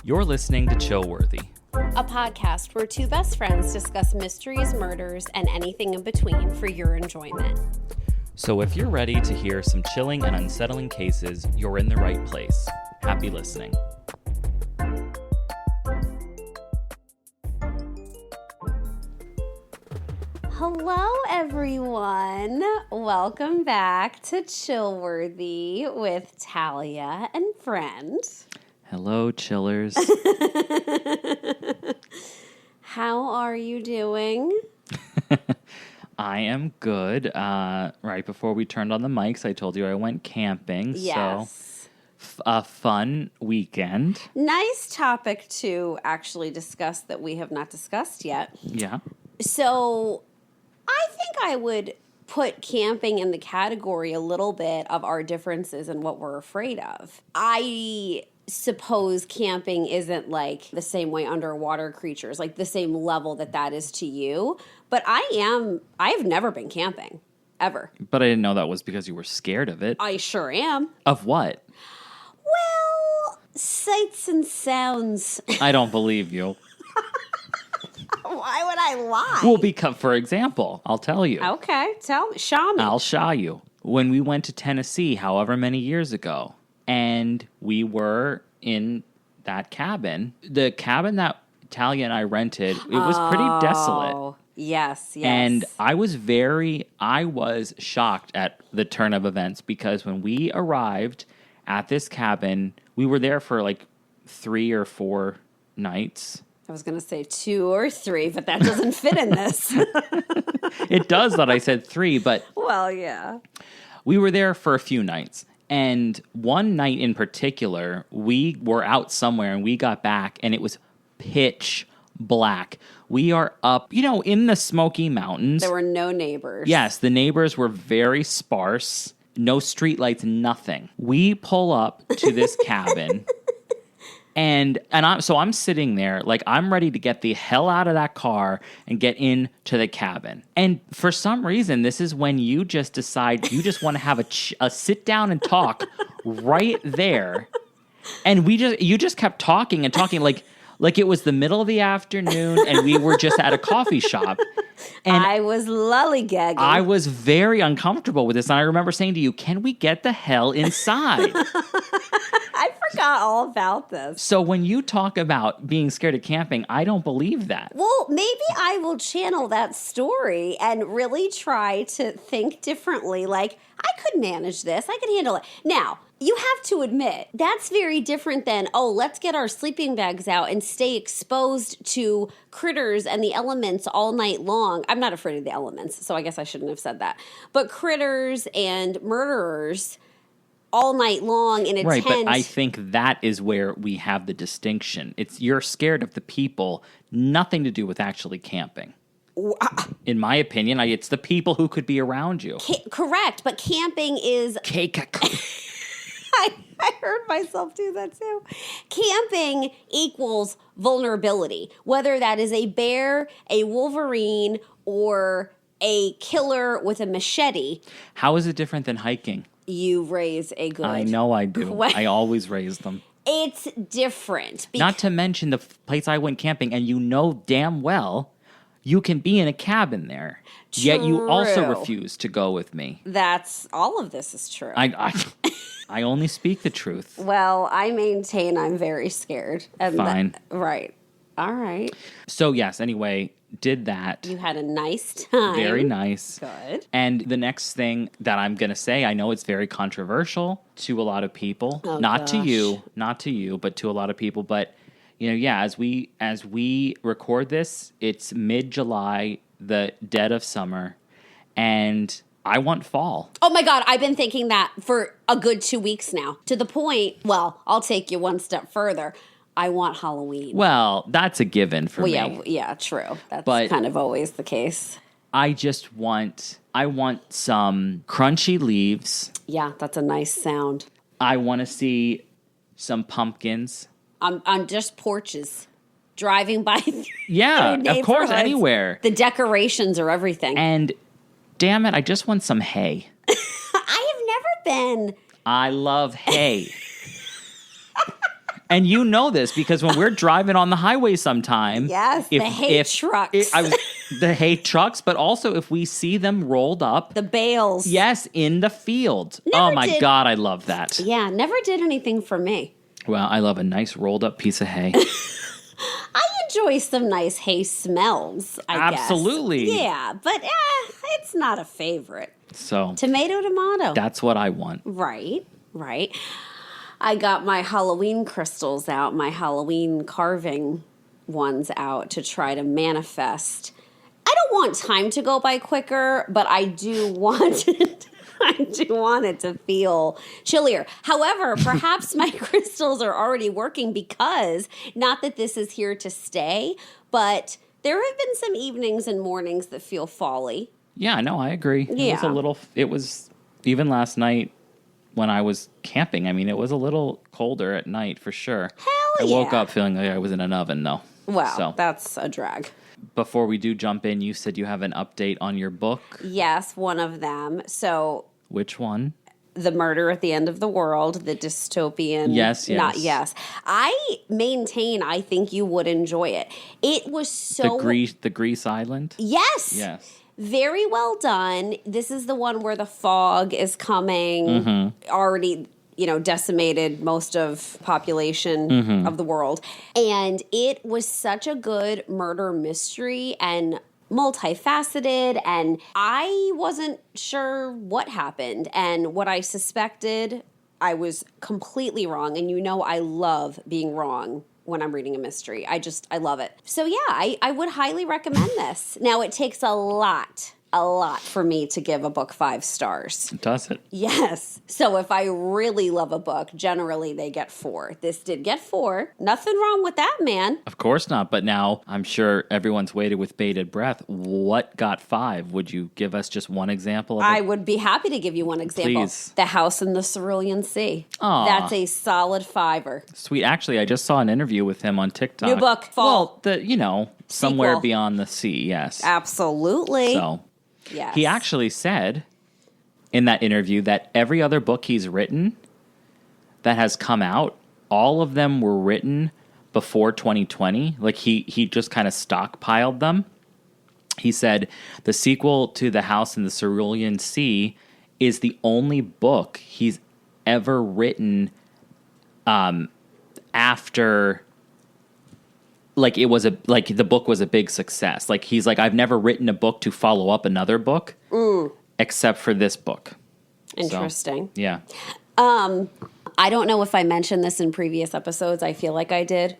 You're listening to Chillworthy, a podcast where two best friends discuss mysteries, murders, and anything in between for your enjoyment. So if you're ready to hear some chilling and unsettling cases, you're in the right place. Happy listening. Hello, everyone. Welcome back to Chillworthy with Talia and friend. Hello, chillers. How are you doing? I am good. Right before we turned on the mics, I told you I went camping. Yes. So, a fun weekend. Nice topic to actually discuss that we have not discussed yet. Yeah. So, I think I would put camping in the category a little bit of our differences and what we're afraid of. I suppose camping isn't like the same way underwater creatures, like the same level that is to you. But I've never been camping, ever. But I didn't know that was because you were scared of it. I sure am. Of what? Well, sights and sounds. I don't believe you. Why would I lie? Well, because, for example, I'll tell you. Okay, tell me. Show me. I'll show you. When we went to Tennessee, however many years ago, and we were in that cabin, the cabin that Talia and I rented, it was pretty desolate. Yes. And I was shocked at the turn of events because when we arrived at this cabin, we were there for like 3 or 4 nights. I was going to say 2 or 3, but that doesn't fit in this. It does that I said 3, but... Well, yeah. We were there for a few nights. And one night in particular, we were out somewhere and we got back and it was pitch black. We are up, in the Smoky Mountains. There were no neighbors. Yes, the neighbors were very sparse. No streetlights, nothing. We pull up to this cabin. And I'm sitting there, like, I'm ready to get the hell out of that car and get into the cabin. And for some reason, this is when you just decide you just want to have a sit down and talk right there. And you just kept talking and talking like it was the middle of the afternoon and we were just at a coffee shop. And I was lollygagging. I was very uncomfortable with this. And I remember saying to you, can we get the hell inside? I forgot all about this. So when you talk about being scared of camping, I don't believe that. Well, maybe I will channel that story and really try to think differently. Like, I could manage this. I could handle it. Now, you have to admit, that's very different than, let's get our sleeping bags out and stay exposed to critters and the elements all night long. I'm not afraid of the elements, so I guess I shouldn't have said that. But critters and murderers all night long in a tent. Right, but I think that is where we have the distinction. You're scared of the people, nothing to do with actually camping. In my opinion, it's the people who could be around you. Correct, but camping is... I heard myself do that too. Camping equals vulnerability, whether that is a bear, a wolverine, or a killer with a machete. How is it different than hiking? You raise a good... I know I do. I always raise them. It's different. Not to mention the place I went camping, and you know damn well you can be in a cabin there. True. Yet you also refuse to go with me. All of this is true. I only speak the truth. Well, I maintain I'm very scared. Fine. Right. All right. So, yes, anyway, did that. You had a nice time. Very nice. Good. And the next thing that I'm going to say, I know it's very controversial to a lot of people. Not to you, but to a lot of people. But, as we record this, it's mid-July, the dead of summer, and I want fall. Oh my God, I've been thinking that for a good 2 weeks now. To the point, well, I'll take you one step further. I want Halloween. Well, that's a given for me. Yeah, true. That's kind of always the case. I want some crunchy leaves. Yeah, that's a nice sound. I want to see some pumpkins. On just porches. Driving by yeah, of course, anywhere. The decorations are everything. And damn it, I just want some hay. I have never been. I love hay. And you know this because when we're driving on the highway sometime. Yes, the hay trucks. The hay trucks, but also if we see them rolled up. The bales. Yes, in the field. Never oh, my did. God, I love that. Yeah, never did anything for me. Well, I love a nice rolled up piece of hay. I enjoy some nice hay smells, I guess. Absolutely. Yeah, but it's not a favorite. So. Tomato. That's what I want. Right. I got my Halloween crystals out, my Halloween carving ones out to try to manifest. I don't want time to go by quicker, but I do want it. I do want it to feel chillier. However, perhaps my crystals are already working because, not that this is here to stay, but there have been some evenings and mornings that feel fall-y. Yeah, no, I agree. Yeah. It was, even last night when I was camping, I mean, it was a little colder at night for sure. Hell I yeah. woke up feeling like I was in an oven, though. Well, that's a drag. Before we do jump in, you said you have an update on your book. Yes, one of them. So, which one? The Murder at the End of the World, the dystopian. Yes. I maintain I think you would enjoy it. It was so... The Grease Island? Yes. Very well done. This is the one where the fog is coming, already, decimated most of population of the world. And it was such a good murder mystery and multifaceted, and I wasn't sure what happened. And what I suspected, I was completely wrong. And I love being wrong when I'm reading a mystery. I love it. So yeah, I would highly recommend this. Now, it takes a lot for me to give a book 5 stars. Does it? Yes. So if I really love a book, generally they get 4. This did get 4. Nothing wrong with that, man. Of course not. But now I'm sure everyone's waited with bated breath. What got 5? Would you give us just one example of it? I would be happy to give you one example. Please. The House in the Cerulean Sea. Aw. That's a solid 5-er. Sweet. Actually, I just saw an interview with him on TikTok. New book, fall. Well, Somewhere Sequel. Beyond the Sea, yes. Absolutely. So, yes. he actually said in that interview that every other book he's written that has come out, all of them were written before 2020. Like, he just kind of stockpiled them. He said the sequel to The House in the Cerulean Sea is the only book he's ever written after... the book was a big success. Like, he's like, I've never written a book to follow up another book except for this book. Interesting. So, yeah. I don't know if I mentioned this in previous episodes. I feel like I did.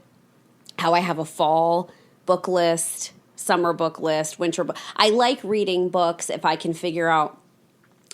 How I have a fall book list, summer book list, winter book. I like reading books if I can figure out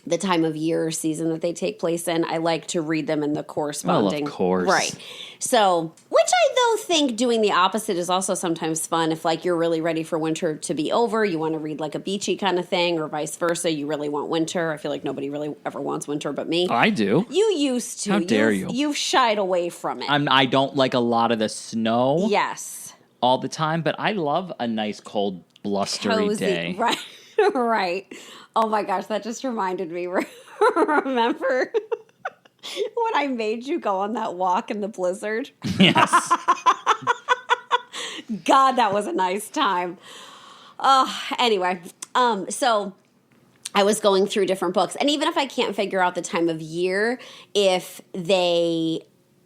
the time of year or season that they take place in. I like to read them in the corresponding. Well, of course. Right. So, which I though think doing the opposite is also sometimes fun. If you're really ready for winter to be over, you want to read a beachy kind of thing, or vice versa. You really want winter. I feel like nobody really ever wants winter but me. I do. You used to. How dare you? You've shied away from it. I don't like a lot of the snow. Yes. All the time, but I love a nice cold blustery Cozy. day. Right. Right. Oh my gosh, that just reminded me. Remember when I made you go on that walk in the blizzard? Yes. God, that was a nice time. Anyway, so I was going through different books, and even if I can't figure out the time of year, if they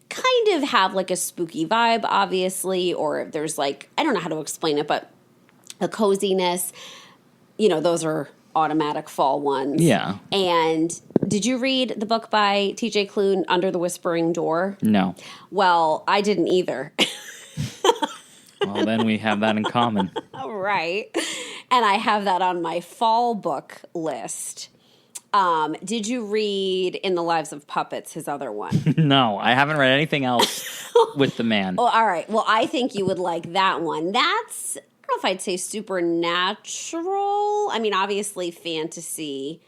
kind of have a spooky vibe, obviously, or if there's I don't know how to explain it, but a coziness, those are automatic fall ones. Yeah. And did you read the book by T.J. Klune, Under the Whispering Door? No. Well, I didn't either. Well, then we have that in common. Right. And I have that on my fall book list. Did you read In the Lives of Puppets, his other one? No, I haven't read anything else with the man. Oh, all right. Well, I think you would like that one. That's... I don't know if I'd say supernatural. I mean, obviously fantasy.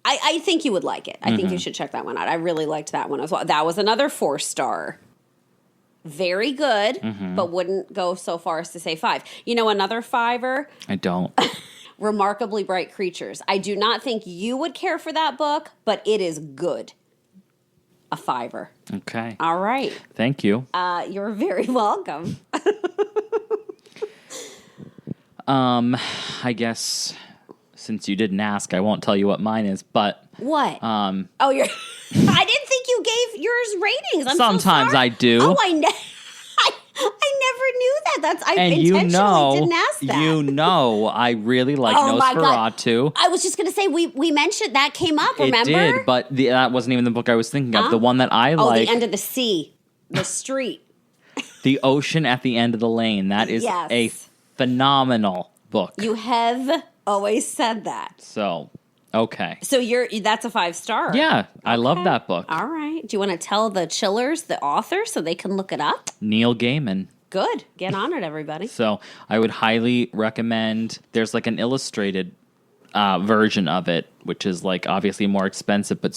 I think you would like it. I think you should check that one out. I really liked that one as well. That was another 4-star. Very good, but wouldn't go so far as to say 5. Another 5-er? I don't. Remarkably Bright Creatures. I do not think you would care for that book, but it is good. a $5. Okay. All right. Thank you. You're very welcome. I guess since you didn't ask, I won't tell you what mine is, but What? Oh, you're. I didn't think you gave yours ratings. I'm sometimes so sorry. I do. Oh, I never knew that. I And intentionally didn't ask that. You know, I really like Oh my God. Nosferatu. I was just going to say, we mentioned that came up, remember? It did, but that wasn't even the book I was thinking of. The one that I like. The End of the Sea, the street. The Ocean at the End of the Lane. That is a phenomenal book. You have always said that. So, okay. So that's a 5-star. Yeah, I love that book. All right. Do you want to tell the chillers, the author, so they can look it up? Neil Gaiman. Good. Get on it, everybody. So I would highly recommend. There's like an illustrated version of it, which is like obviously more expensive, but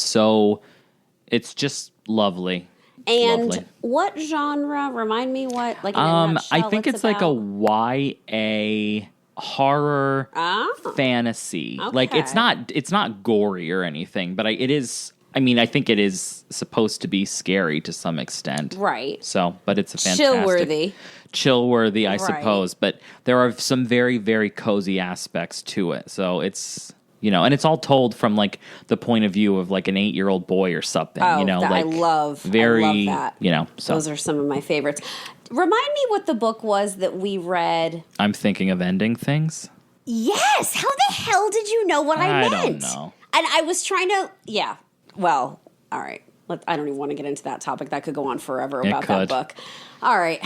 it's just lovely. And lovely. What genre? Remind me what. Like in a nutshell, I think it's like a YA horror fantasy. Okay. Like it's not gory or anything, but it is. I mean, I think it is supposed to be scary to some extent. Right. So, but it's a fantastic... Chillworthy, I suppose. But there are some very, very cozy aspects to it. So it's, and it's all told from like the point of view of like an 8-year-old boy or something. Oh, like I love that. So. Those are some of my favorites. Remind me what the book was that we read. I'm thinking of ending things. Yes. How the hell did you know what I meant? I don't know. And I was trying to, well, all right. I don't even want to get into that topic. That could go on forever about that book. All right.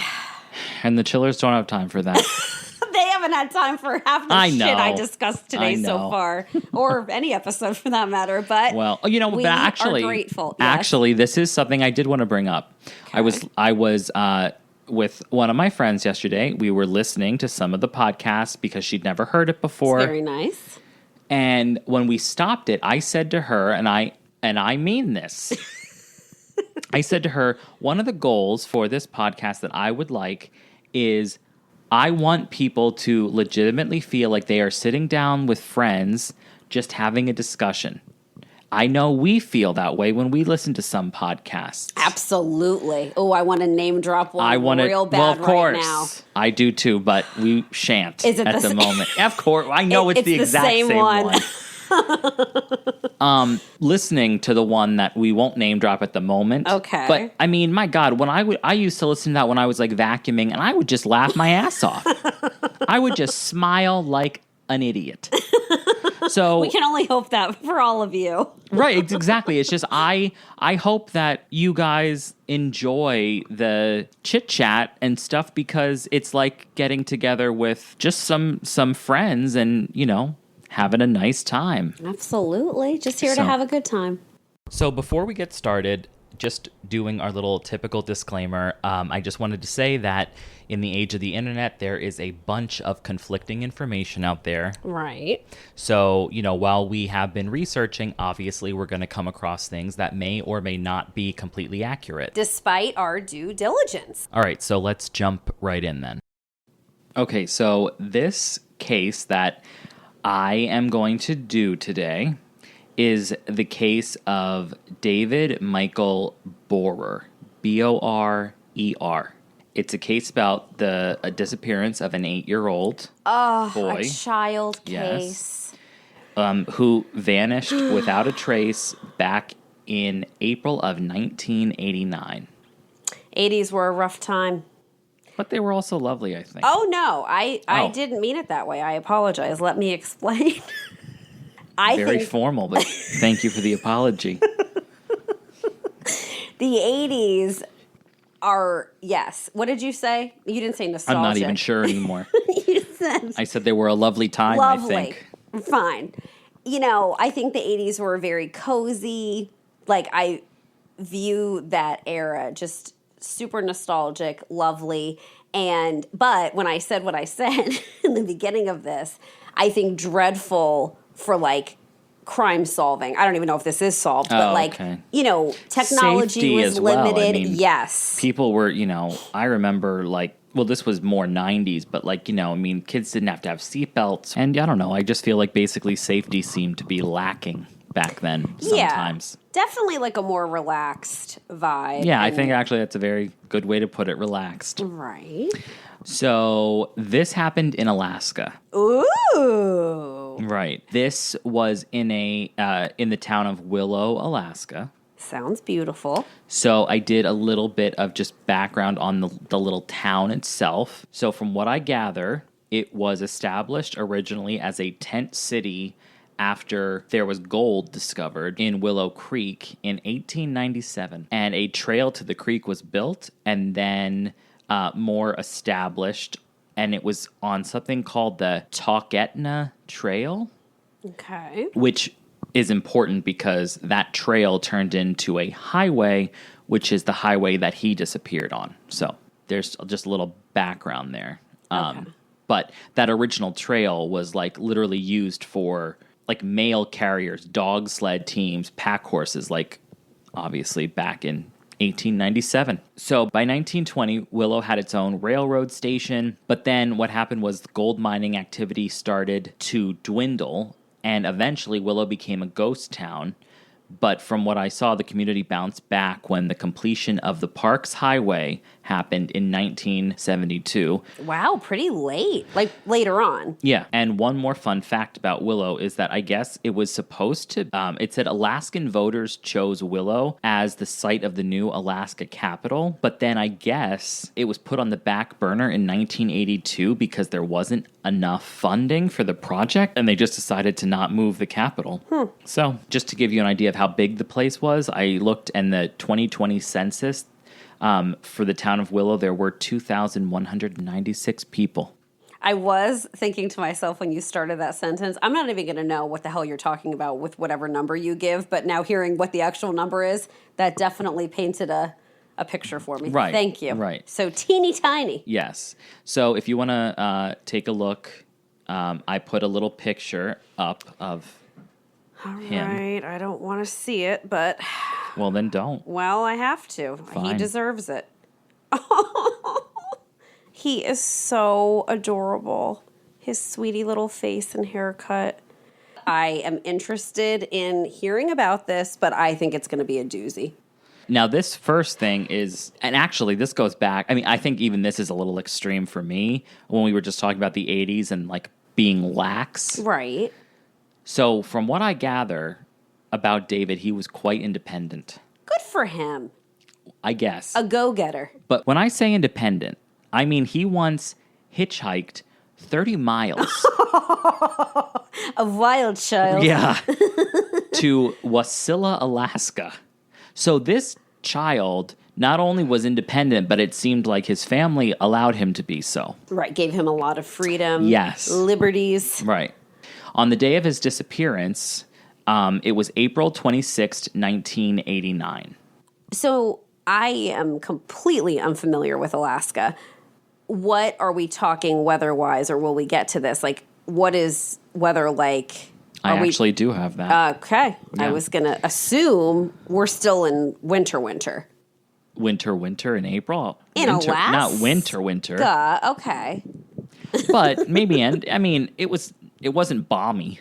And the chillers don't have time for that. They haven't had time for half the shit I discussed today so far, or any episode for that matter. But we but actually, are grateful. Yes. Actually, this is something I did want to bring up. Okay. I was with one of my friends yesterday. We were listening to some of the podcasts because she'd never heard it before. It's very nice. And when we stopped it, I said to her, and I mean this. I said to her, one of the goals for this podcast that I would like is I want people to legitimately feel like they are sitting down with friends just having a discussion. I know we feel that way when we listen to some podcasts. Absolutely. Oh, I want to name drop one real bad well, of course. Right now. I do too, but we shan't at the moment. Of course. I know it's the exact same one. Listening to the one that we won't name drop at the moment. Okay. But I mean, my God, when I used to listen to that when I was like vacuuming, and I would just laugh my ass off. I would just smile like an idiot. So we can only hope that for all of you. Right, exactly. It's just I hope that you guys enjoy the chit chat and stuff because it's like getting together with just some friends and, having a nice time. Absolutely. Just here to have a good time. So before we get started, just doing our little typical disclaimer, I just wanted to say that in the age of the internet, there is a bunch of conflicting information out there. Right. So, while we have been researching, obviously we're going to come across things that may or may not be completely accurate. Despite our due diligence. All right, so let's jump right in then. Okay, so this case that I am going to do today is the case of David Michael Borer, Borer. It's a case about the disappearance of an 8-year-old boy. A child case. Who vanished without a trace back in April of 1989. 80s were a rough time. But they were also lovely, I think. Oh, no. I didn't mean it that way. I apologize. Let me explain. Very formal, but thank you for the apology. The 80s are, yes. What did you say? You didn't say nostalgic. I'm not even sure anymore. I said they were a lovely time, lovely. I think. Fine. I think the 80s were very cozy. Like, I view that era just super nostalgic, lovely. But when I said what I said in the beginning of this, I think dreadful for like crime solving. I don't even know if this is solved, but technology Safety was as well. limited. I mean, yes. People were, I remember this was more 90s, but kids didn't have to have seatbelts. And I don't know, I just feel like basically safety seemed to be lacking back then sometimes. Yeah, definitely like a more relaxed vibe. Yeah, I think actually that's a very good way to put it, relaxed. Right. So this happened in Alaska. Ooh. Right. This was in the town of Willow, Alaska. Sounds beautiful. So I did a little bit of just background on the little town itself. So from what I gather, it was established originally as a tent city after there was gold discovered in Willow Creek in 1897. And a trail to the creek was built and then more established. And it was on something called the Talkeetna Trail. Okay. Which is important because that trail turned into a highway, which is the highway that he disappeared on. So there's just a little background there. Okay. But that original trail was like literally used for like mail carriers, dog sled teams, pack horses, like obviously back in 1897. So by 1920, Willow had its own railroad station. But then what happened was gold mining activity started to dwindle. And eventually, Willow became a ghost town. But from what I saw, the community bounced back when the completion of the Parks Highway happened in 1972. Wow, pretty late. Like later on. Yeah. And one more fun fact about Willow is that I guess it was supposed to, it said Alaskan voters chose Willow as the site of the new Alaska capital. But then I guess it was put on the back burner in 1982 because there wasn't enough funding for the project. And they just decided to not move the capital. So just to give you an idea of how big the place was, I looked in the 2020 census. For the town of Willow, there were 2,196 people. I was thinking to myself when you started that sentence, I'm not even going to know what the hell you're talking about with whatever number you give, but now hearing what the actual number is, that definitely painted a picture for me. Right. Thank you. Right. So teeny tiny. Yes. So if you want to take a look, I put a little picture up of him. All right. I don't want to see it, but... Well, then don't. Well, I have to. Fine. He deserves it. He is so adorable. His sweetie little face and haircut. I am interested in hearing about this, but I think it's going to be a doozy. Now, this first thing is, and actually this goes back, I mean, I think even this is a little extreme for me when we were just talking about the 80s and like being lax. Right. So from what I gather about David, he was quite independent. Good for him. I guess. A go-getter. But when I say independent, I mean he once hitchhiked 30 miles. A wild child. Yeah. To Wasilla, Alaska. So this child not only was independent, but it seemed like his family allowed him to be so. Right. Gave him a lot of freedom. Yes. Liberties. Right. On the day of his disappearance, it was April 26th, 1989. So I am completely unfamiliar with Alaska. What are we talking weather-wise, or will we get to this? Like, what is weather like? I actually do have that. Okay. Yeah. I was going to assume we're still in winter. Winter in April? In winter, Alaska? Not winter. Okay. But maybe, I mean, it wasn't balmy.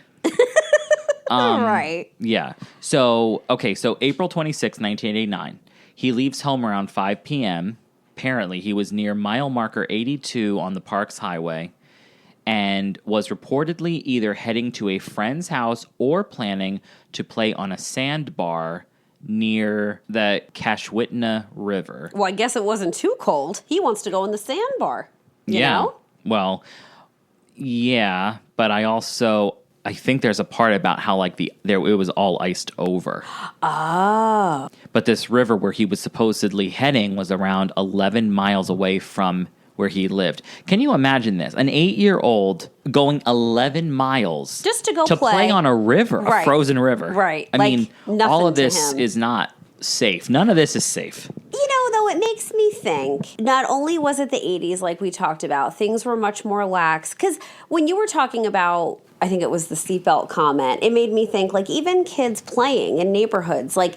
Right. Yeah. So April 26, 1989. He leaves home around 5 p.m. Apparently, he was near mile marker 82 on the Parks Highway and was reportedly either heading to a friend's house or planning to play on a sandbar near the Kashwitna River. Well, I guess it wasn't too cold. He wants to go in the sandbar. You know? Well, yeah, but I think there's a part about how it was all iced over. Oh. But this river where he was supposedly heading was around 11 miles away from where he lived. Can you imagine this? An 8-year-old going 11 miles just to go play on a river, right. A frozen river. Right. I mean, all of this is not safe. None of this is safe. You know, though, it makes me think, not only was it the 80s like we talked about, things were much more lax. Because when you were talking about, I think it was the seatbelt comment, it made me think, like, even kids playing in neighborhoods, like,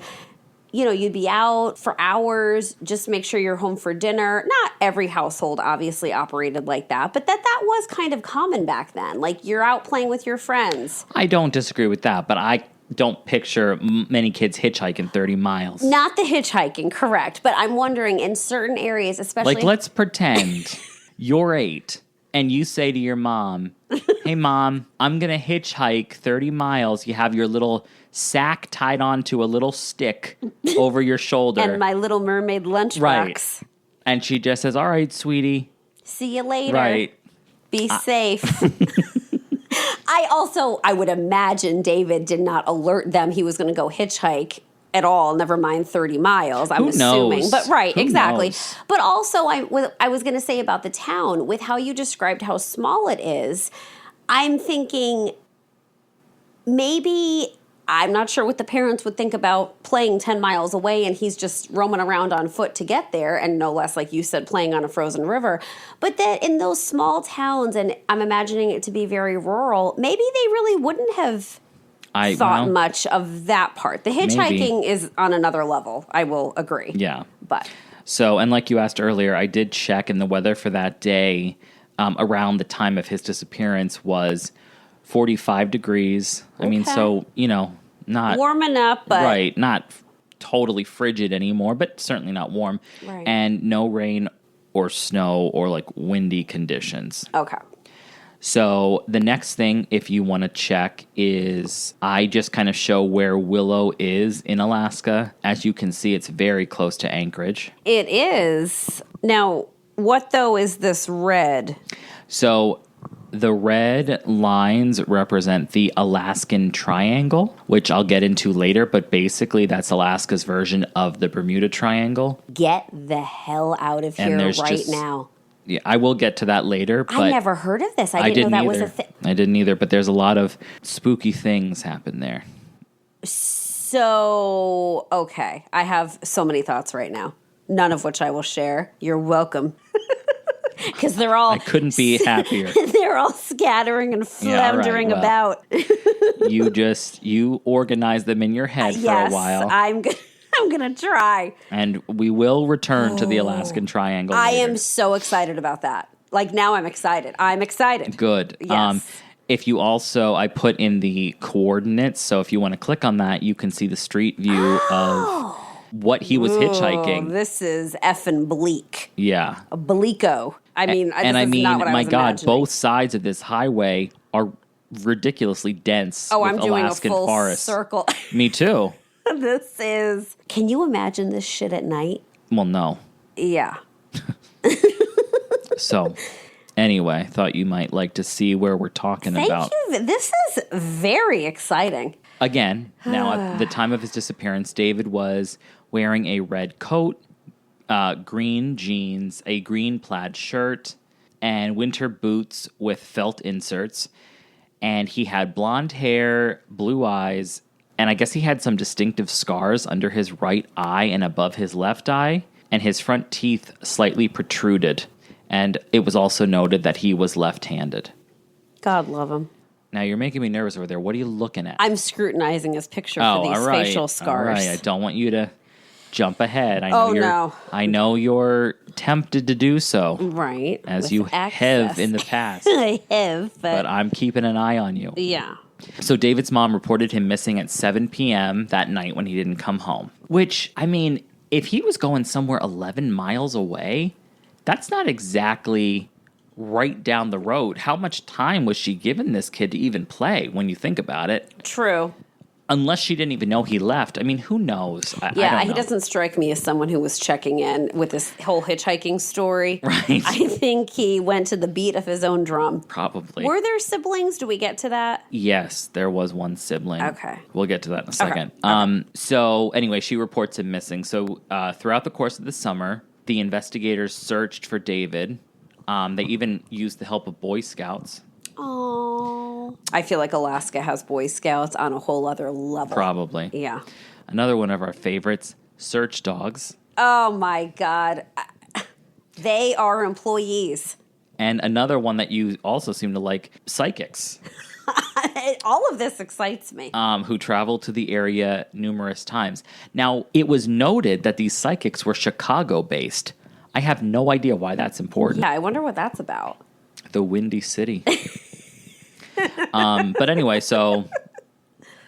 you know, you'd be out for hours, just make sure you're home for dinner. Not every household obviously operated like that, but that was kind of common back then. Like, you're out playing with your friends. I don't disagree with that, but I don't picture many kids hitchhiking 30 miles. Not the hitchhiking, correct. But I'm wondering in certain areas, especially... Like, let's pretend you're 8 and you say to your mom, hey, Mom, I'm going to hitchhike 30 miles. You have your little sack tied onto a little stick over your shoulder. And my Little Mermaid lunchbox. Right. And she just says, all right, sweetie. See you later. Right. Be safe. I would imagine David did not alert them he was going to go hitchhike at all, never mind 30 miles, I'm assuming. But right, exactly. Knows? But also, I was going to say about the town, with how you described how small it is, I'm thinking maybe... I'm not sure what the parents would think about playing 10 miles away and he's just roaming around on foot to get there, and no less, like you said, playing on a frozen river. But that in those small towns, and I'm imagining it to be very rural, maybe they really wouldn't have thought much of that part. The hitchhiking is on another level, I will agree. Yeah. But so, and like you asked earlier, I did check, and the weather for that day around the time of his disappearance was 45 degrees. I mean, so, not... warming up, but... Right, not totally frigid anymore, but certainly not warm. Right. And no rain or snow or, like, windy conditions. Okay. So the next thing, if you want to check, is I just kind of show where Willow is in Alaska. As you can see, it's very close to Anchorage. It is. Now, what, though, is this red? So... the red lines represent the Alaskan Triangle, which I'll get into later, but basically that's Alaska's version of the Bermuda Triangle. Get the hell out of here right now. Yeah, I will get to that later. But I never heard of this. I didn't know that was a thing. I didn't either, but there's a lot of spooky things happen there. So, okay. I have so many thoughts right now, none of which I will share. You're welcome. Because they're all... I couldn't be happier. They're all scattering and floundering about. You organize them in your head for a while. I'm going to try. And we will return to the Alaskan Triangle later. I am so excited about that. Like, now I'm excited. I'm excited. Good. Yes. If you also... I put in the coordinates, so if you want to click on that, you can see the street view of what he was hitchhiking. This is effing bleak. Yeah. A bleako. I mean, not what I was imagining. Both sides of this highway are ridiculously dense with I'm doing Alaskan a full forest. circle. Me too. This is... Can you imagine this shit at night? Well, no. Yeah. So, anyway, I thought you might like to see where we're talking about. Thank you. This is very exciting. Again, now at the time of his disappearance, David was wearing a red coat, green jeans, a green plaid shirt, and winter boots with felt inserts. And he had blonde hair, blue eyes, and I guess he had some distinctive scars under his right eye and above his left eye, and his front teeth slightly protruded. And it was also noted that he was left-handed. God love him. Now, you're making me nervous over there. What are you looking at? I'm scrutinizing his picture for these facial scars. All right, I don't want you to jump ahead. No. I know you're tempted to do so. Right. As you have in the past. I have, but I'm keeping an eye on you. Yeah. So David's mom reported him missing at 7 p.m. that night when he didn't come home. Which, I mean, if he was going somewhere 11 miles away, that's not exactly right down the road. How much time was she giving this kid to even play when you think about it? True. Unless she didn't even know he left. I mean, who knows? I don't know. He doesn't strike me as someone who was checking in with this whole hitchhiking story. Right. I think he went to the beat of his own drum. Probably. Were there siblings? Do we get to that? Yes, there was one sibling. Okay. We'll get to that in a second. So anyway, she reports him missing. So throughout the course of the summer, the investigators searched for David. They even used the help of Boy Scouts. Oh, I feel like Alaska has Boy Scouts on a whole other level. Probably. Yeah. Another one of our favorites, search dogs. Oh, my God. They are employees. And another one that you also seem to like, psychics. All of this excites me. Who traveled to the area numerous times. Now, it was noted that these psychics were Chicago-based. I have no idea why that's important. Yeah, I wonder what that's about. The Windy City. But anyway, so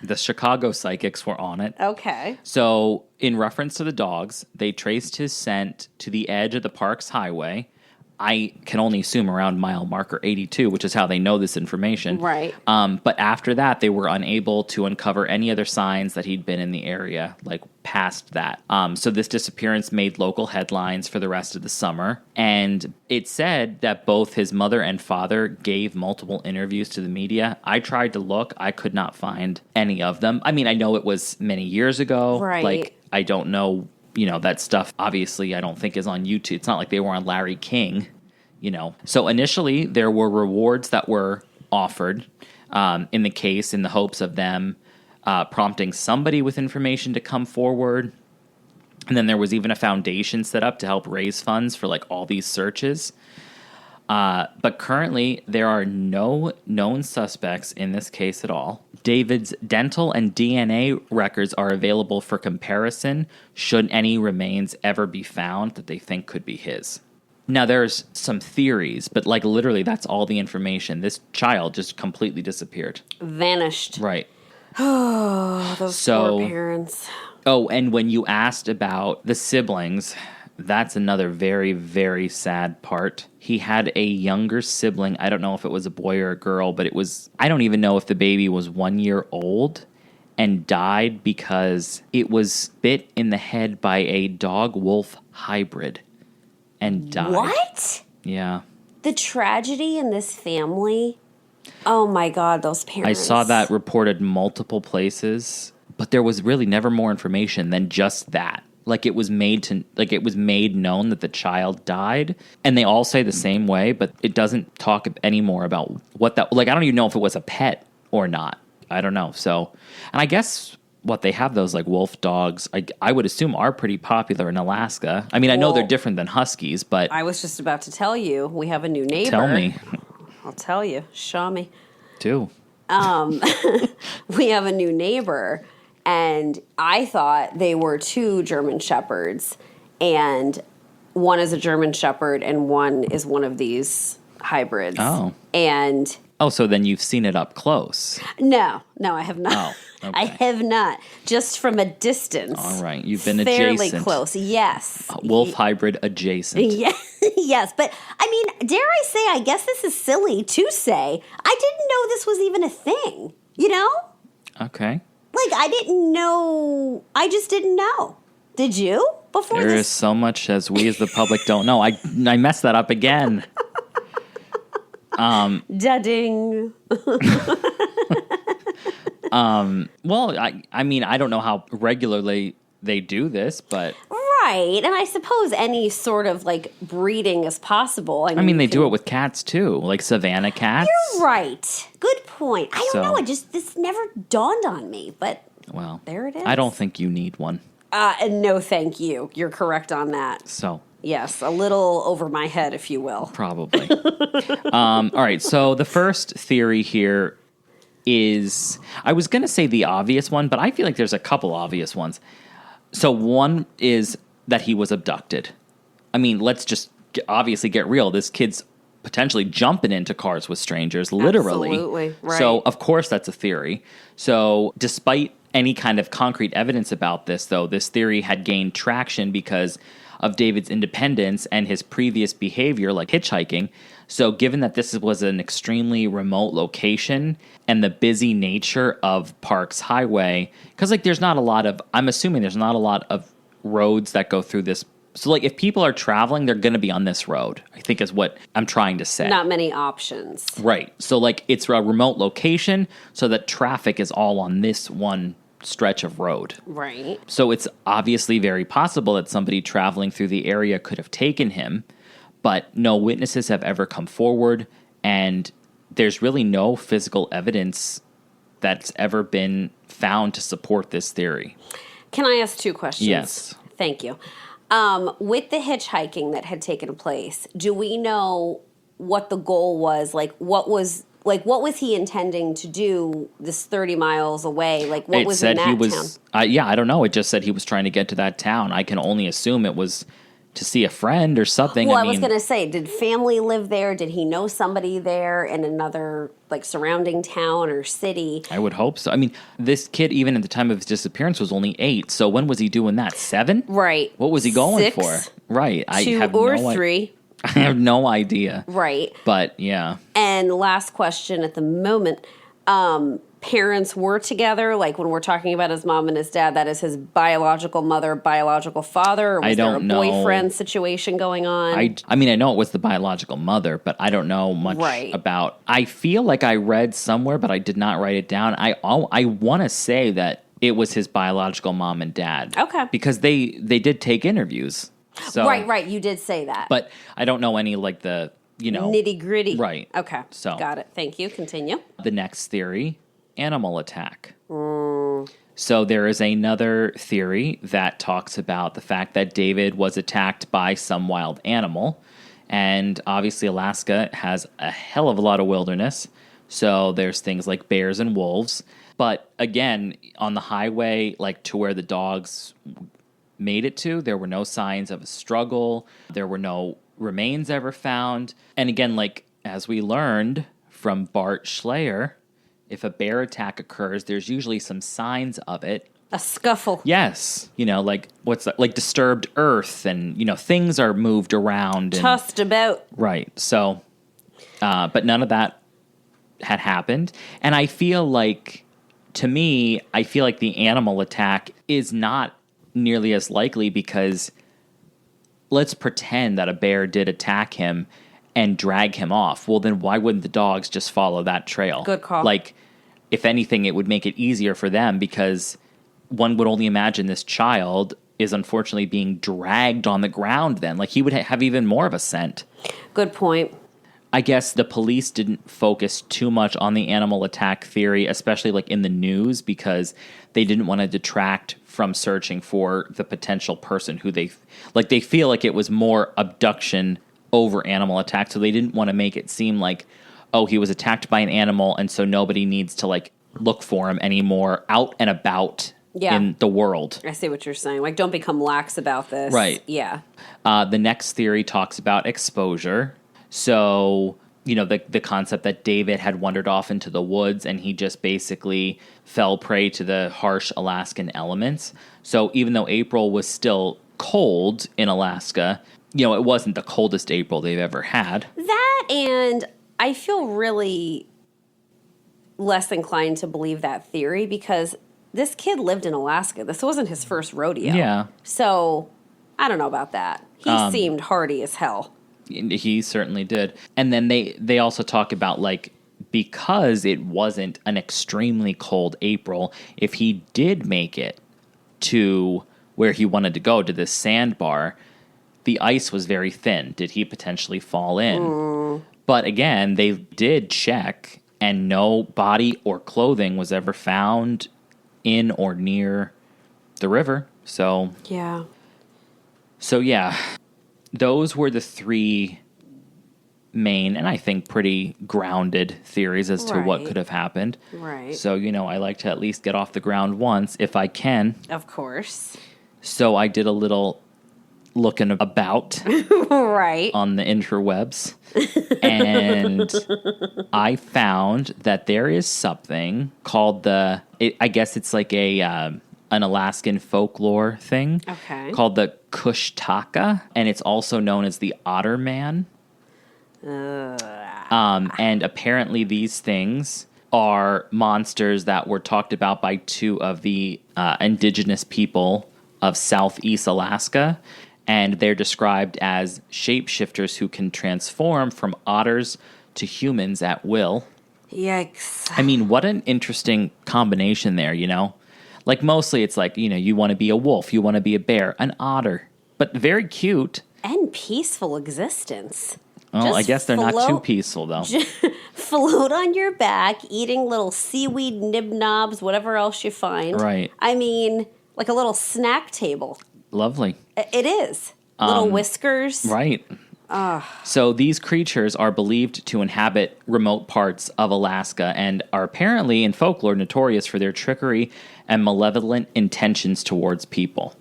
The Chicago psychics were on it. Okay. So, in reference to the dogs, they traced his scent to the edge of the park's highway. I can only assume around mile marker 82, which is how they know this information. Right. But after that, they were unable to uncover any other signs that he'd been in the area, like past that. So this disappearance made local headlines for the rest of the summer. And it said that both his mother and father gave multiple interviews to the media. I tried to look. I could not find any of them. I mean, I know it was many years ago. Right. Like, I don't know. That stuff, obviously, I don't think is on YouTube. It's not like they were on Larry King, So initially, there were rewards that were offered in the case in the hopes of them prompting somebody with information to come forward. And then there was even a foundation set up to help raise funds for, like, all these searches. But currently, there are no known suspects in this case at all. David's dental and DNA records are available for comparison should any remains ever be found that they think could be his. Now, there's some theories, but, like, literally that's all the information. This child just completely disappeared. Vanished. Right. Oh, those poor parents. Oh, and when you asked about the siblings... That's another very, very sad part. He had a younger sibling. I don't know if it was a boy or a girl, but I don't even know if the baby was 1 year old and died because it was bit in the head by a dog-wolf hybrid and died. What? Yeah. The tragedy in this family. Oh my God, those parents. I saw that reported multiple places, but there was really never more information than just that. Like it was made known that the child died, and they all say the same way, but it doesn't talk anymore about what that. Like I don't even know if it was a pet or not. I don't know. So, and I guess they have those like wolf dogs. I would assume are pretty popular in Alaska. I mean, I know they're different than huskies, but I was just about to tell you we have a new neighbor. Tell me. I'll tell you. Show me. Do. We have a new neighbor. And I thought they were two German Shepherds, and one is a German Shepherd, and one is one of these hybrids. Oh. And... Oh, so then you've seen it up close. No, I have not. Oh, okay. I have not. Just from a distance. All right, you've been fairly adjacent. Close, yes. Wolf hybrid adjacent. Yeah, yes, but I mean, dare I say, I guess this is silly to say, I didn't know this was even a thing, Okay. Like, I didn't know. I just didn't know. Did you? Before There this? is so much as we as the public don't know. I messed that up again. Da-ding. Well, I mean, I don't know how regularly they do this, but... Right, and I suppose any sort of, like, breeding is possible. I mean, they do it with cats, too, like Savannah cats. You're right. Good point. I don't know. This never dawned on me, but well, there it is. I don't think you need one. No, thank you. You're correct on that. So... Yes, a little over my head, if you will. Probably. All right, so the first theory here is... I was going to say the obvious one, but I feel like there's a couple obvious ones. So one is that he was abducted. I mean, let's just obviously get real. This kid's potentially jumping into cars with strangers, literally. Absolutely, right. So, of course, that's a theory. So, despite any kind of concrete evidence about this, though, this theory had gained traction because of David's independence and his previous behavior, like hitchhiking. So, given that this was an extremely remote location and the busy nature of Parks Highway, because, like, I'm assuming there's not a lot of roads that go through this. So, like, if people are traveling, they're going to be on this road, I think is what I'm trying to say. Not many options. Right. So, like, it's a remote location so that traffic is all on this one stretch of road. Right. So, it's obviously very possible that somebody traveling through the area could have taken him, but no witnesses have ever come forward, and there's really no physical evidence that's ever been found to support this theory. Can I ask two questions? Yes. Thank you. With the hitchhiking that had taken place, do we know what the goal was? What was he intending to do this 30 miles away? Like, what was in that town? I don't know. It just said he was trying to get to that town. I can only assume it was to see a friend or something. Well, I I was mean, going to say, did family live there? Did he know somebody there in another like surrounding town or city? I would hope so. I mean, this kid, even at the time of his disappearance, was only 8. So when was he doing that? 7? Right. What was he going 6, for? Right. 2 or 3. I have no idea. Right. But yeah. And last question at the moment. Parents were together, like when we're talking about his mom and his dad, that is his biological mother, biological father, or was there a boyfriend situation going on? I mean, I know it was the biological mother, but I don't know much about. I feel like I read somewhere, but I did not write it down. I want to say that it was his biological mom and dad. Okay. Because they did take interviews. So, right. You did say that. But I don't know any like the, nitty gritty. Right. Okay. So got it. Thank you. Continue. The next theory, animal attack. So there is another theory that talks about the fact that David was attacked by some wild animal. And obviously Alaska has a hell of a lot of wilderness. So there's things like bears and wolves. But again, on the highway, like to where the dogs made it to, there were no signs of a struggle. There were no remains ever found. And again, like as we learned from Bart Schleyer, if a bear attack occurs, there's usually some signs of it. A scuffle. Yes. Like what's that? Like disturbed earth and, things are moved around. Tossed about. Right. So, but none of that had happened. And I feel like, to me, the animal attack is not nearly as likely because let's pretend that a bear did attack him and drag him off. Well, then why wouldn't the dogs just follow that trail? Good call. Like, if anything, it would make it easier for them because one would only imagine this child is unfortunately being dragged on the ground then. Like, he would have even more of a scent. Good point. I guess the police didn't focus too much on the animal attack theory, especially like in the news, because they didn't want to detract from searching for the potential person who they feel like it was more abduction over animal attack. So they didn't want to make it seem like, oh, he was attacked by an animal. And so nobody needs to like look for him anymore out and about in the world. I see what you're saying. Like, don't become lax about this. Right. Yeah. The next theory talks about exposure. So, the concept that David had wandered off into the woods and he just basically fell prey to the harsh Alaskan elements. So even though April was still cold in Alaska, it wasn't the coldest April they've ever had. That, and I feel really less inclined to believe that theory because this kid lived in Alaska. This wasn't his first rodeo. Yeah. So I don't know about that. He seemed hardy as hell. He certainly did. And then they also talk about, like, because it wasn't an extremely cold April, if he did make it to where he wanted to go, to this sandbar, the ice was very thin. Did he potentially fall in? But again, they did check, and no body or clothing was ever found in or near the river. So yeah. Those were the 3 main, and I think pretty grounded theories as to what could have happened. Right. So, I like to at least get off the ground once, if I can. Of course. So I did a little looking about right on the interwebs, and I found that there is something called I guess it's like an Alaskan folklore thing called the Kushtaka, and it's also known as the Otter Man. And apparently these things are monsters that were talked about by 2 of the indigenous people of Southeast Alaska, and they're described as shapeshifters who can transform from otters to humans at will. Yikes. I mean, what an interesting combination there, Like, mostly it's like, you want to be a wolf, you want to be a bear, an otter. But very cute. And peaceful existence. Oh, I guess they're not too peaceful, though. Float on your back, eating little seaweed nib-nobs, whatever else you find. Right. I mean, like a little snack table. Lovely. It is. Little whiskers. Right. So these creatures are believed to inhabit remote parts of Alaska and are apparently in folklore notorious for their trickery and malevolent intentions towards people.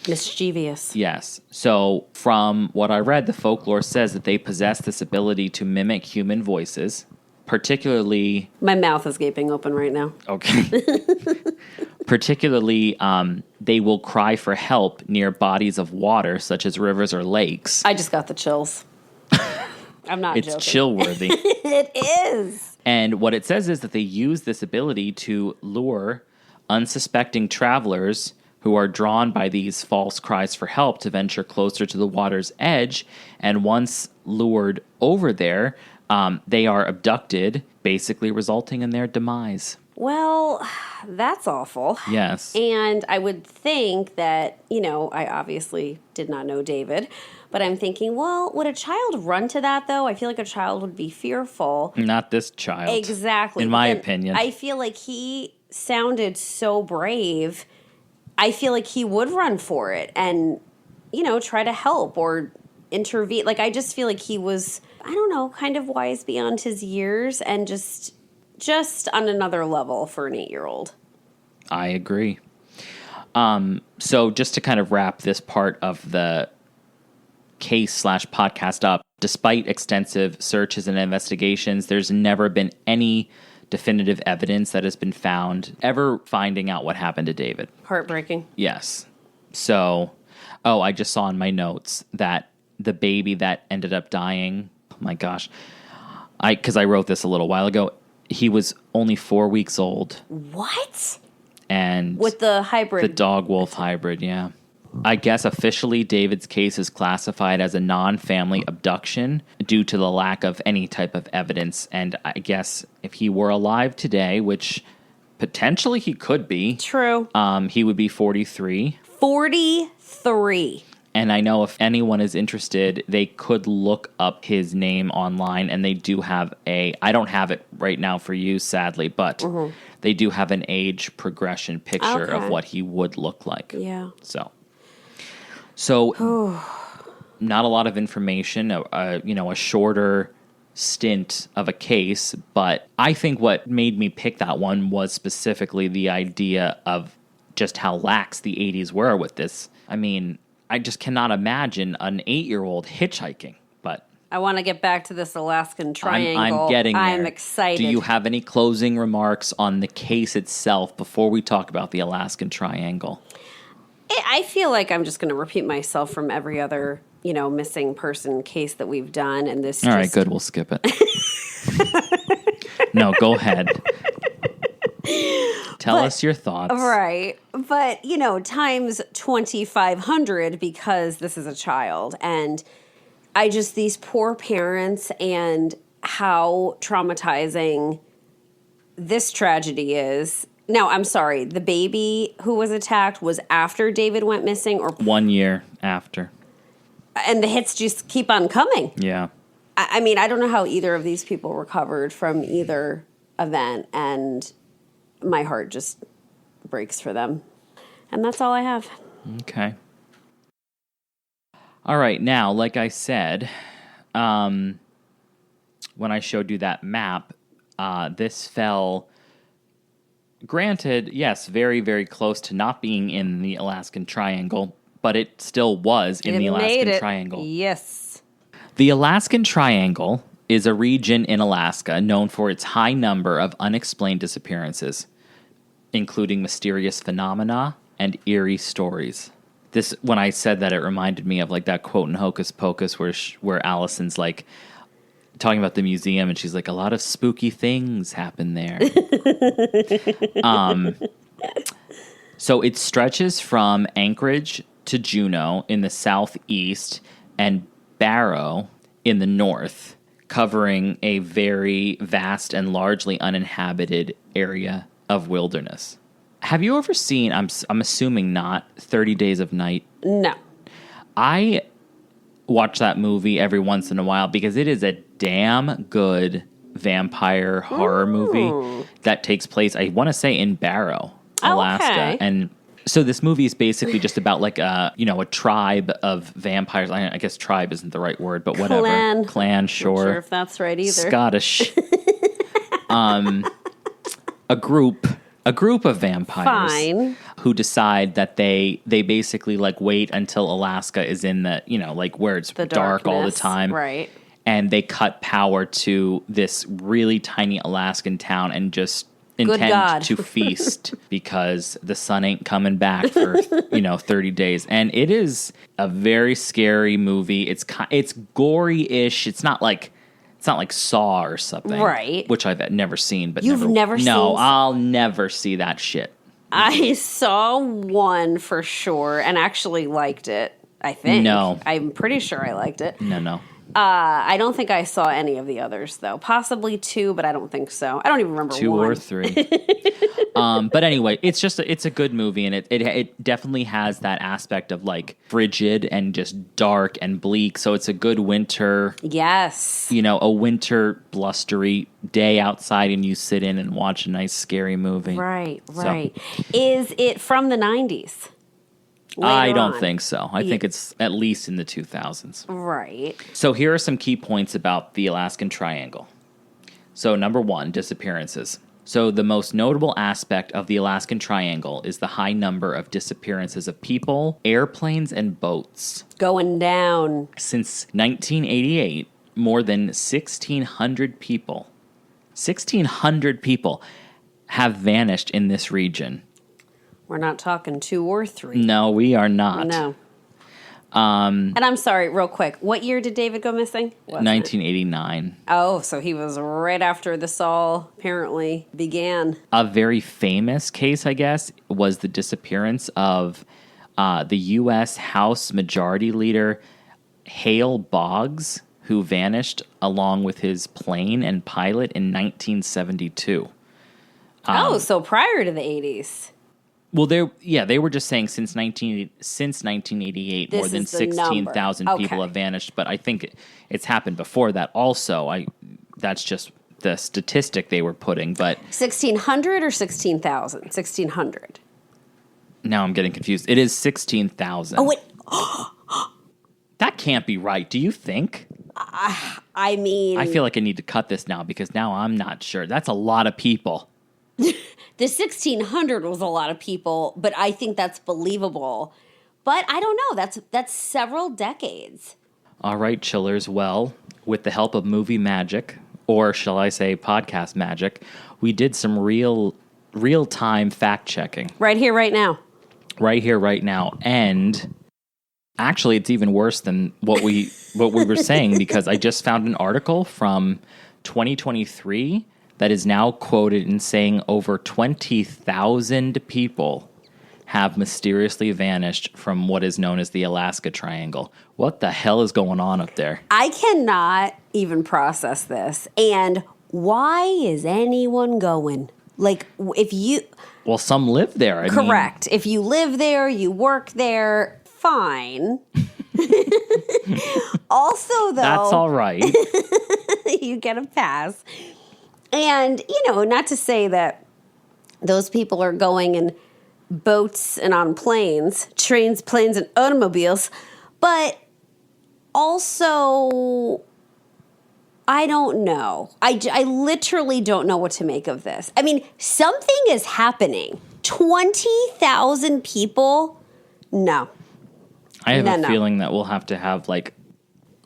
Mischievous. Yes. So from what I read, the folklore says that they possess this ability to mimic human voices, particularly... My mouth is gaping open right now. Okay. Particularly, they will cry for help near bodies of water, such as rivers or lakes. I just got the chills. I'm not It's joking. Chillworthy. It is. And what it says is that they use this ability to lure unsuspecting travelers who are drawn by these false cries for help to venture closer to the water's edge. And once lured over there, they are abducted, basically resulting in their demise. Well, that's awful. Yes. And I would think that, I obviously did not know David, but I'm thinking, well, would a child run to that, though? I feel like a child would be fearful. Not this child. Exactly. In my opinion. I feel like he sounded so brave. I feel like he would run for it and, try to help or intervene. Like, I just feel like he was, I don't know, kind of wise beyond his years and just on another level for an 8-year-old. I agree. So just to kind of wrap this part of the case/podcast up, despite extensive searches and investigations, there's never been any definitive evidence that has been found ever finding out what happened to David. Heartbreaking. Yes. So, I just saw in my notes that the baby that ended up dying, oh my gosh, because I wrote this a little while ago, he was only 4 weeks old. What? And with the hybrid. The dog-wolf hybrid, yeah. I guess officially David's case is classified as a non-family abduction due to the lack of any type of evidence. And I guess if he were alive today, which potentially he could be. True. He would be 43. 43. And I know if anyone is interested, they could look up his name online, and they do have I don't have it right now for you, sadly, but they do have an age progression picture of what he would look like. Yeah. So not a lot of information, a shorter stint of a case, but I think what made me pick that one was specifically the idea of just how lax the 80s were with this. I mean, I just cannot imagine an 8-year-old hitchhiking, but... I want to get back to this Alaskan Triangle. I'm getting there. I'm excited. Do you have any closing remarks on the case itself before we talk about the Alaskan Triangle? I feel like I'm just going to repeat myself from every other, missing person case that we've done. And this. All right, good. We'll skip it. No, go ahead. Tell us your thoughts. Right. But, times 2,500 because this is a child. And these poor parents and how traumatizing this tragedy is. Now, I'm sorry, the baby who was attacked was after David went missing? Or 1 year after. And the hits just keep on coming. Yeah. I mean, I don't know how either of these people recovered from either event, and my heart just breaks for them. And that's all I have. Okay. All right, now, like I said, when I showed you that map, this fell... Granted, yes, very, very close to not being in the Alaskan Triangle, but it still was in the Alaskan Triangle. Yes. The Alaskan Triangle is a region in Alaska known for its high number of unexplained disappearances, including mysterious phenomena and eerie stories. This, when I said that, it reminded me of like that quote in Hocus Pocus where Allison's like, talking about the museum, and she's like, a lot of spooky things happen there. So it stretches from Anchorage to Juneau in the southeast and Barrow in the north, covering a very vast and largely uninhabited area of wilderness. Have you ever seen, I'm assuming not, 30 Days of Night? No. I watch that movie every once in a while because it is a damn good vampire horror movie that takes place, I want to say, in Barrow, Alaska. Okay. And so this movie is basically just about like a tribe of vampires. I guess tribe isn't the right word, but whatever. Clan, sure. Not sure if that's right either. Scottish. A group of vampires. Fine. who decide that they basically like wait until Alaska is in the, like where it's The dark all the darkness, time. right. And they cut power to this really tiny Alaskan town and just intend to feast because the sun ain't coming back for 30 days. And it is a very scary movie. It's gory-ish. It's not like Saw or something, right? Which I've never seen. But you've never seen? No, I'll never see that shit. I saw one for sure and actually liked it. I think. No, I'm pretty sure I liked it. No. I don't think I saw any of the others, though. Possibly 2, but I don't think so. I don't even remember 2 1. or 3. But anyway, it's a good movie, and it definitely has that aspect of like frigid and just dark and bleak. So it's a good winter. Yes. A winter blustery day outside, and you sit in and watch a nice scary movie. Right. So. Is it from the 90s? I don't think so. I think it's at least in the 2000s. Right. So here are some key points about the Alaskan Triangle. So number 1, disappearances. So the most notable aspect of the Alaskan Triangle is the high number of disappearances of people, airplanes, and boats. Going down. Since 1988, more than 1,600 people have vanished in this region. We're not talking 2 or 3. No, we are not. No. And I'm sorry, real quick. What year did David go missing? 1989. Oh, so he was right after this all apparently began. A very famous case, I guess, was the disappearance of the U.S. House Majority Leader Hale Boggs, who vanished along with his plane and pilot in 1972. So prior to the 80s. Well, they were just saying since 1988, more than 16,000 people have vanished. But I think it's happened before that also. That's just the statistic they were putting. But 1,600 or 16,000? 1,600. Now I'm getting confused. It is 16,000. Oh, wait. That can't be right. Do you think? I mean... I feel like I need to cut this now because now I'm not sure. That's a lot of people. The 1,600 was a lot of people, but I think that's believable. But I don't know. That's several decades. All right, chillers. Well, with the help of movie magic, or shall I say podcast magic, we did some real-time fact-checking. Right here, right now. Right here, right now. And actually, it's even worse than what we were saying because I just found an article from 2023 that is now quoted in saying over 20,000 people have mysteriously vanished from what is known as the Alaska Triangle. What the hell is going on up there? I cannot even process this. And why is anyone going? Like, if you... Well, some live there. Correct. If you live there, you work there, fine. Also, though... That's all right. You get a pass. And, not to say that those people are going in boats and on planes, trains, planes, and automobiles, but also, I don't know. I literally don't know what to make of this. I mean, something is happening. 20,000 people? No. I have a feeling that we'll have to have like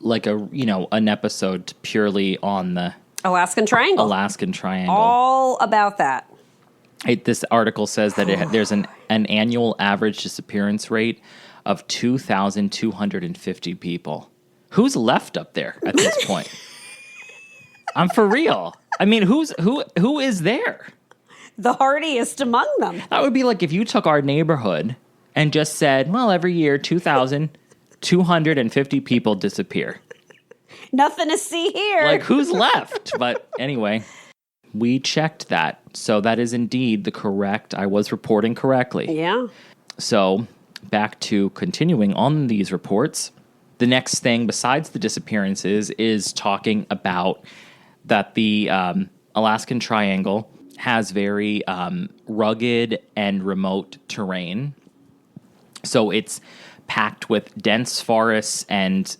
an episode purely on the Alaskan Triangle. All about that. This article says that there's an annual average disappearance rate of 2,250 people. Who's left up there at this point? I'm for real. I mean, who is there? The hardiest among them. That would be like if you took our neighborhood and just said, well, every year 2,250 people disappear. Nothing to see here. Like, who's left? But anyway, we checked that. So that is indeed I was reporting correctly. Yeah. So back to continuing on these reports. The next thing besides the disappearances is talking about that the Alaskan Triangle has very rugged and remote terrain. So it's packed with dense forests and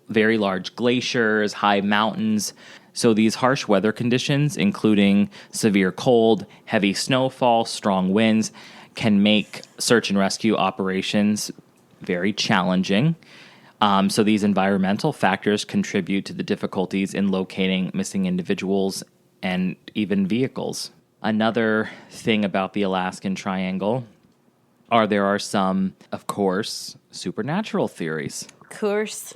very large glaciers, high mountains. So these harsh weather conditions, including severe cold, heavy snowfall, strong winds, can make search and rescue operations very challenging. So these environmental factors contribute to the difficulties in locating missing individuals and even vehicles. Another thing about the Alaskan Triangle there are some, of course, supernatural theories. Of course.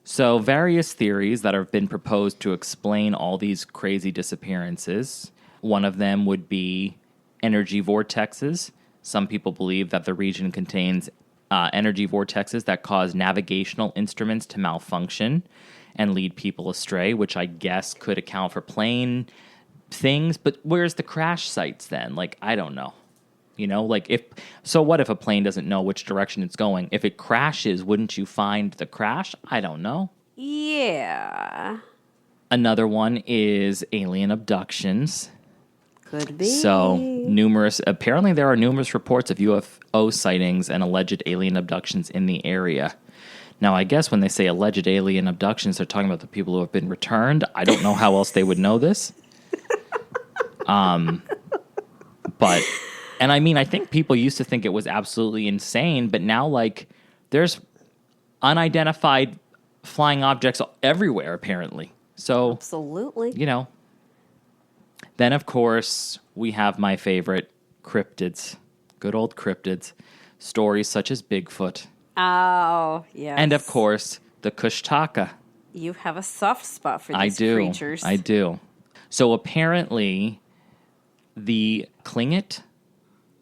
So various theories that have been proposed to explain all these crazy disappearances. One of them would be energy vortexes. Some people believe that the region contains energy vortexes that cause navigational instruments to malfunction and lead people astray, which I guess could account for plane things. But where's the crash sites then? Like, I don't know. You know, like what if a plane doesn't know which direction it's going? If it crashes, wouldn't you find the crash? I don't know. Yeah. Another one is alien abductions. Could be. So apparently there are numerous reports of UFO sightings and alleged alien abductions in the area. Now, I guess when they say alleged alien abductions, they're talking about the people who have been returned. I don't know how else they would know this. And I mean, I think people used to think it was absolutely insane, but now, like, there's unidentified flying objects everywhere, apparently. So, absolutely. You know. Then, of course, we have my favorite, cryptids. Good old cryptids. Stories such as Bigfoot. Oh, yes. And, of course, the Kushtaka. You have a soft spot for these creatures. I do. So, apparently, the Tlingit,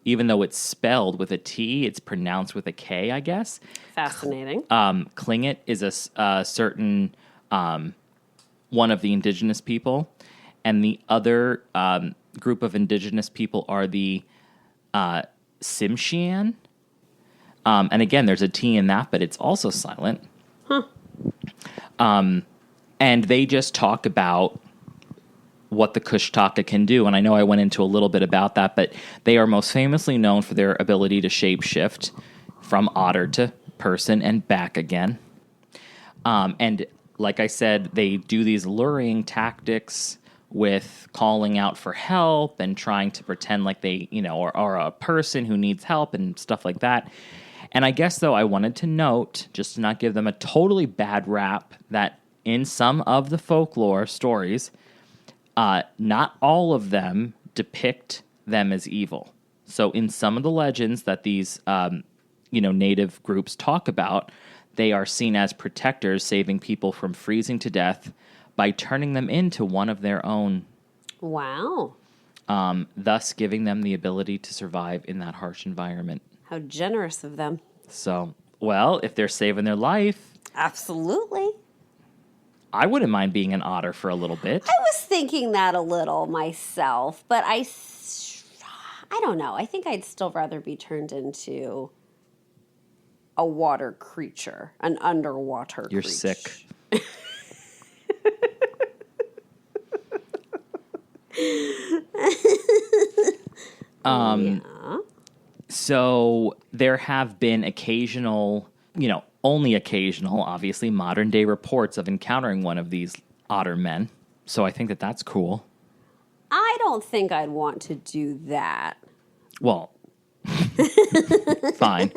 even though it's spelled with a T, it's pronounced with a K, I guess. Fascinating. Tlingit is a certain one of the indigenous people, and the other group of indigenous people are the Tsimshian. And again, there's a T in that, but it's also silent. Huh. And they just talk about what the Kushtaka can do. And I know I went into a little bit about that, but they are most famously known for their ability to shapeshift from otter to person and back again. And like I said, they do these luring tactics with calling out for help and trying to pretend like they, are a person who needs help and stuff like that. And I guess, though, I wanted to note, just to not give them a totally bad rap, that in some of the folklore stories, not all of them depict them as evil. So in some of the legends that these, native groups talk about, they are seen as protectors, saving people from freezing to death by turning them into one of their own. Wow. Thus giving them the ability to survive in that harsh environment. How generous of them. So, well, if they're saving their life. Absolutely. I wouldn't mind being an otter for a little bit. I was thinking that a little myself, but I don't know. I think I'd still rather be turned into a water creature, an underwater You're creature. sick. Yeah. So there have been occasional, only occasional, obviously, modern day reports of encountering one of these otter men. So I think that that's cool. I don't think I'd want to do that. Well, fine.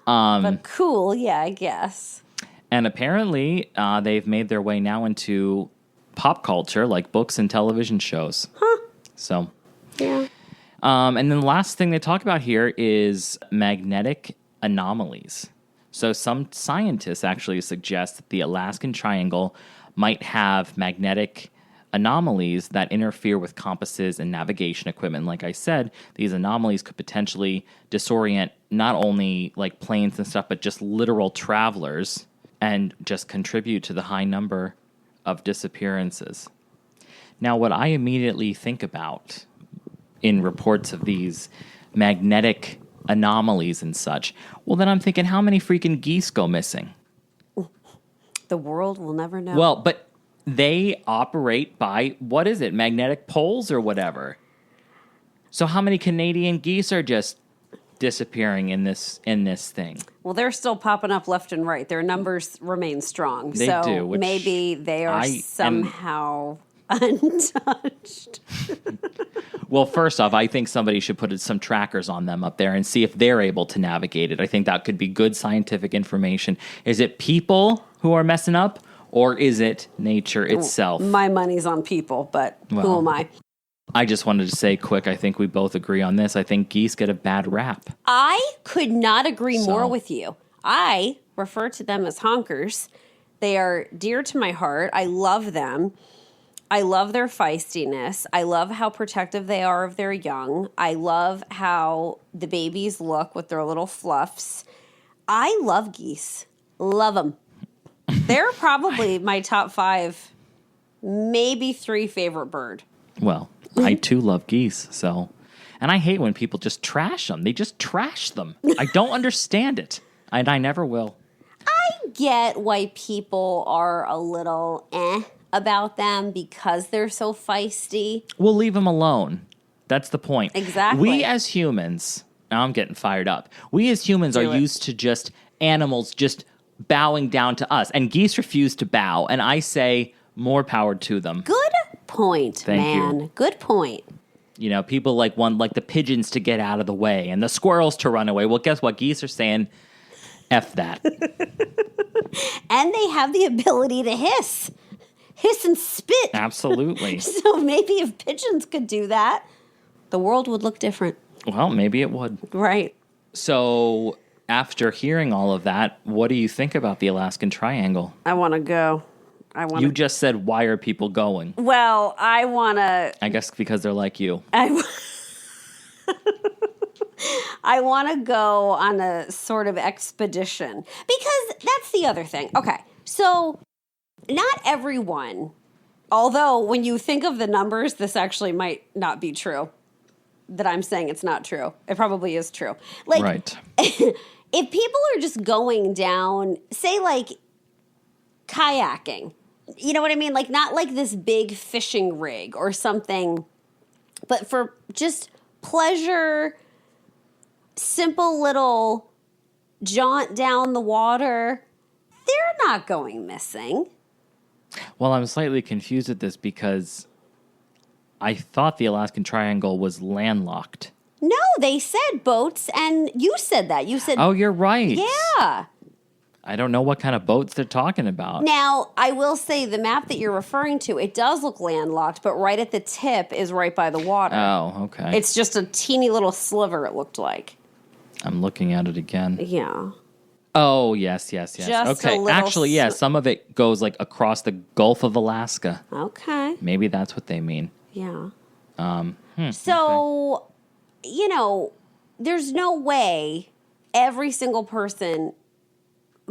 But cool, yeah, I guess. And apparently they've made their way now into pop culture, like books and television shows. Huh. So, yeah. And then the last thing they talk about here is magnetic anomalies. So some scientists actually suggest that the Alaskan Triangle might have magnetic anomalies that interfere with compasses and navigation equipment. Like I said, these anomalies could potentially disorient not only like planes and stuff, but just literal travelers and just contribute to the high number of disappearances. Now, what I immediately think about in reports of these magnetic anomalies and such, well, then I'm thinking, how many freaking geese go missing? The world will never know. Well, but they operate by, what is it, magnetic poles or whatever. So how many Canadian geese are just disappearing in this thing? Well, they're still popping up left and right. Their numbers remain strong. They so do, which maybe they are somehow untouched. Well, first off, I think somebody should put some trackers on them up there and see if they're able to navigate it. I think that could be good scientific information. Is it people who are messing up, or is it nature itself? My money's on people, but who am I? I just wanted to say quick, I think we both agree on this. I think geese get a bad rap. I could not agree more with you. I refer to them as honkers. They are dear to my heart. I love them. I love their feistiness. I love how protective they are of their young. I love how the babies look with their little fluffs. I love geese. Love them. They're probably my top 5, maybe 3 favorite bird. Well, I too love geese, so. And I hate when people just trash them. They just trash them. I don't understand it, and I never will. I get why people are a little about them because they're so feisty. We'll leave them alone. That's the point. Exactly. We as humans, now I'm getting fired up. We as humans are used to just animals just bowing down to us. And geese refuse to bow. And I say more power to them. Good point, Thank you. Good point. You know, people want the pigeons to get out of the way and the squirrels to run away. Well, guess what? Geese are saying, F that. And they have the ability to hiss and spit. Absolutely. So maybe if pigeons could do that, the world would look different. Well, maybe it would. Right. So after hearing all of that, what do you think about the Alaskan Triangle? I want to go. You just said, why are people going? Well, I want to... I guess because they're like you. I want to go on a sort of expedition. Because that's the other thing. Okay, so not everyone, although when you think of the numbers, this actually might not be true. That I'm saying it's not true. It probably is true. Like, right. If people are just going down, say like kayaking, you know what I mean? Like not like this big fishing rig or something, but for just pleasure, simple little jaunt down the water, they're not going missing. Well, I'm slightly confused at this because I thought the Alaskan Triangle was landlocked. No, they said boats, and you said that. You said... Oh, you're right. Yeah. I don't know what kind of boats they're talking about. Now, I will say the map that you're referring to, it does look landlocked, but right at the tip is right by the water. Oh, okay. It's just a teeny little sliver, it looked like. I'm looking at it again. Yeah. Oh, yes. Just okay, a little actually, yeah, some of it goes like across the Gulf of Alaska. Okay. Maybe that's what they mean. Yeah. So, okay. You know, there's no way every single person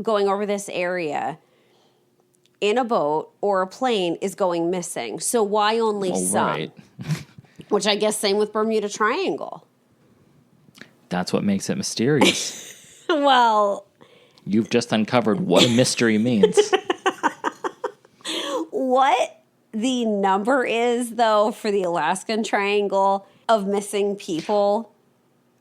going over this area in a boat or a plane is going missing. So why only some? Right. Which I guess same with Bermuda Triangle. That's what makes it mysterious. Well, you've just uncovered what a mystery means. What the number is, though, for the Alaskan Triangle of missing people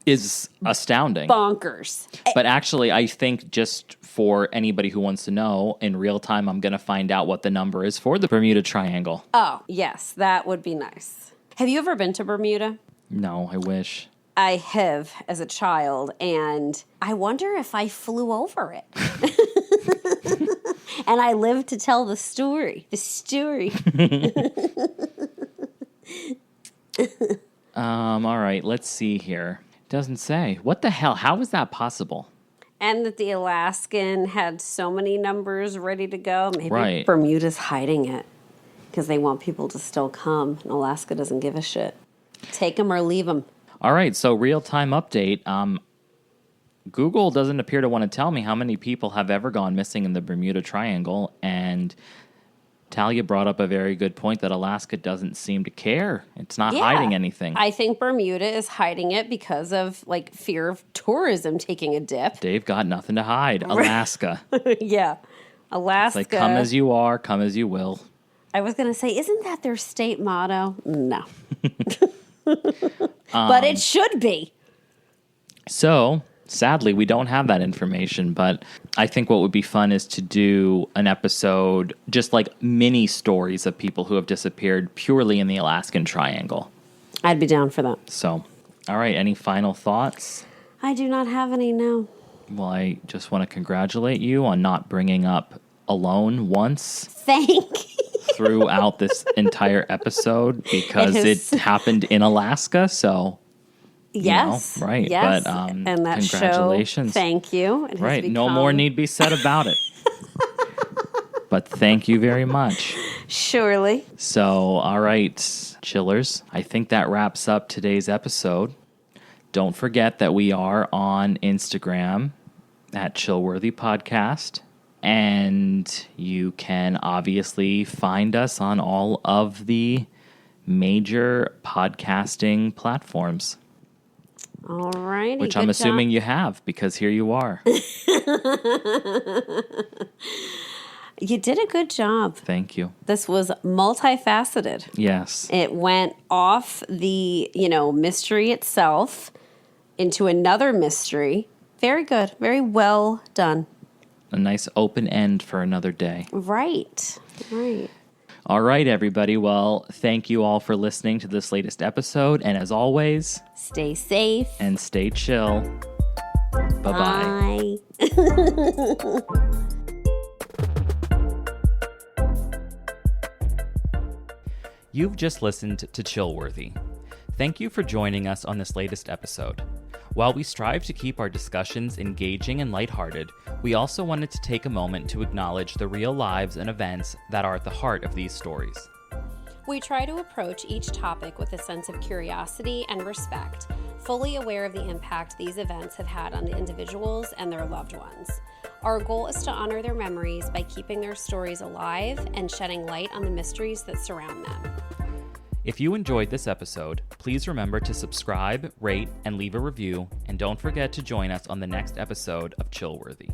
is astounding. Bonkers. But actually, I think just for anybody who wants to know, in real time, I'm going to find out what the number is for the Bermuda Triangle. Oh, yes, that would be nice. Have you ever been to Bermuda? No, I wish. I have as a child, and I wonder if I flew over it. And I lived to tell the story. The story. All right, let's see here. Doesn't say. What the hell? How is that possible? And that the Alaskan had so many numbers ready to go. Maybe Bermuda's hiding it because they want people to still come. And Alaska doesn't give a shit. Take them or leave them. All right, so real-time update. Google doesn't appear to want to tell me how many people have ever gone missing in the Bermuda Triangle, and Talia brought up a very good point that Alaska doesn't seem to care. It's not hiding anything. I think Bermuda is hiding it because of like fear of tourism taking a dip. They've got nothing to hide. Alaska. Yeah. Alaska. It's like, come as you are, come as you will. I was going to say, isn't that their state motto? No. But it should be. So, Sadly, we don't have that information, but I think what would be fun is to do an episode, just like mini stories of people who have disappeared purely in the Alaskan Triangle. I'd be down for that. So, all right, any final thoughts? I do not have any now. Well, I just want to congratulate you on not bringing up alone once. Thank you. Throughout this entire episode, because it happened in Alaska, so... Yes. Right. Yes. But and that congratulations. Show, thank you. It right. No more need be said about it. But thank you very much. Surely. So, all right, chillers. I think that wraps up today's episode. Don't forget that we are on Instagram at Chillworthy Podcast. And you can obviously find us on all of the major podcasting platforms. All righty. Which I'm assuming you have, because here you are. You did a good job. Thank you. This was multifaceted. Yes. It went off the, mystery itself into another mystery. Very good. Very well done. A nice open end for another day. Right. All right, everybody. Well, thank you all for listening to this latest episode. And as always, stay safe. And stay chill. Bye-bye. Bye. You've just listened to Chillworthy. Thank you for joining us on this latest episode. While we strive to keep our discussions engaging and lighthearted, we also wanted to take a moment to acknowledge the real lives and events that are at the heart of these stories. We try to approach each topic with a sense of curiosity and respect, fully aware of the impact these events have had on the individuals and their loved ones. Our goal is to honor their memories by keeping their stories alive and shedding light on the mysteries that surround them. If you enjoyed this episode, please remember to subscribe, rate, and leave a review, and don't forget to join us on the next episode of Chillworthy.